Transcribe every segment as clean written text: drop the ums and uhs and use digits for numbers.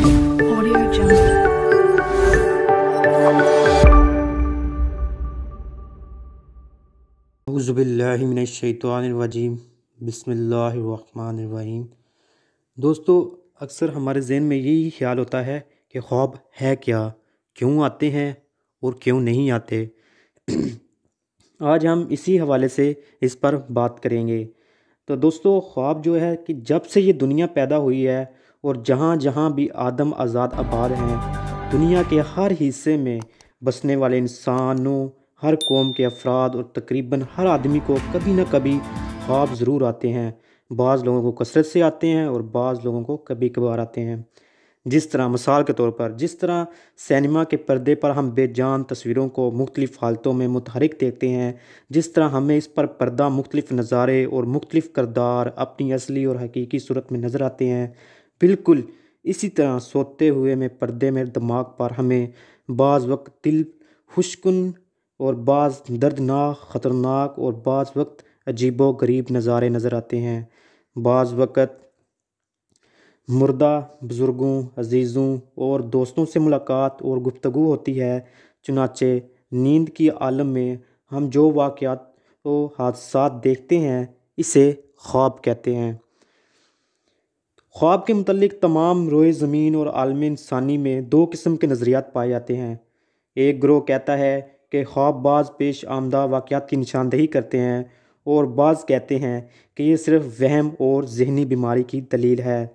Audio Jungle. औज़ुबिल्लाहिमिनश्शैतानिर्रजीम बिस्मिल्लाहिर्रहमानिर्रहीम। दोस्तों, अक्सर हमारे ज़हन में यही ख्याल होता है कि ख्वाब है क्या, क्यों आते हैं और क्यों नहीं आते। आज हम इसी हवाले से इस पर बात करेंगे। तो दोस्तों, ख्वाब जो है कि जब से ये दुनिया पैदा हुई है और जहाँ जहाँ भी आदम आज़ाद आबाद हैं, दुनिया के हर हिस्से में बसने वाले इंसानों, हर कौम के अफराद और तकरीबन हर आदमी को कभी ना कभी ख्वाब ज़रूर आते हैं। बाज़ लोगों को कसरत से आते हैं और बाज़ लोगों को कभी कभार आते हैं। जिस तरह मिसाल के तौर पर जिस तरह सिनेमा के पर्दे पर हम बेजान तस्वीरों को मुख्तलिफ़ हालतों में मुतहरिक देखते हैं, जिस तरह हमें इस पर पर्दा मुख्तलिफ़ नज़ारे और मुख्तलिफ़ किरदार अपनी असली और हकीकी सूरत में नज़र आते हैं, बिल्कुल इसी तरह सोते हुए में पर्दे में दिमाग पर हमें बाज़ वक्त दिल खुशकुन और बाज़ दर्दनाक ख़तरनाक और बाज़ वक्त अजीबो गरीब नज़ारे नज़र आते हैं। बाज़ वक्त मुर्दा बुज़ुर्गों, अजीज़ों और दोस्तों से मुलाकात और गुफ्तगू होती है। चुनाचे नींद की आलम में हम जो वाक़यात व हादसात देखते हैं, इसे ख्वाब कहते हैं। ख्वाब के मुतल्लिक़ तमाम रोए ज़मीन और आलम इंसानी में दो किस्म के नज़रियात पाए जाते हैं। एक ग्रोह कहता है कि ख्वाब बाज़ पेश आमदा वाक़यात की निशानदही करते हैं और बाज़ कहते हैं कि ये सिर्फ़ वहम और ज़हनी बीमारी की दलील है।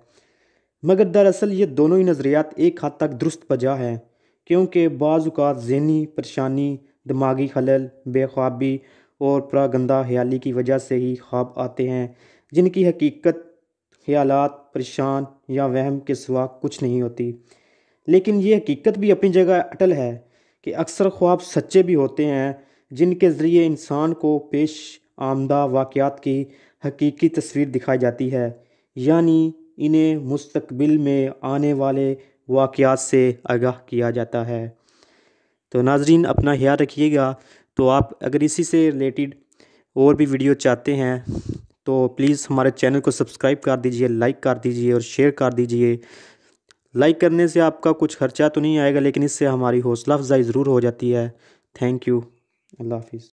मगर दरअसल ये दोनों ही नज़रियात एक हद तक दुरुस्त बजा हैं, क्योंकि बाज़ औक़ात ज़हनी परेशानी, दिमागी खलल, बेख्वाबी और प्रागंदा ख्याली की वजह से ही ख्वाब आते हैं, जिनकी हकीकत ख्यालात परेशान या वहम के सिवा कुछ नहीं होती। लेकिन ये हकीकत भी अपनी जगह अटल है कि अक्सर ख्वाब सच्चे भी होते हैं, जिनके ज़रिए इंसान को पेश आमदा वाक़यात की हकीकी तस्वीर दिखाई जाती है, यानी इन्हें मुस्तक़बिल में आने वाले वाक़यात से आगाह किया जाता है। तो नाज़रीन, अपना ख्याल रखिएगा। तो आप अगर इसी से रिलेटेड और भी वीडियो चाहते हैं तो प्लीज़ हमारे चैनल को सब्सक्राइब कर दीजिए, लाइक कर दीजिए और शेयर कर दीजिए। लाइक करने से आपका कुछ खर्चा तो नहीं आएगा, लेकिन इससे हमारी हौसला अफजाई ज़रूर हो जाती है। Thank you. अल्लाह हाफ़िज़।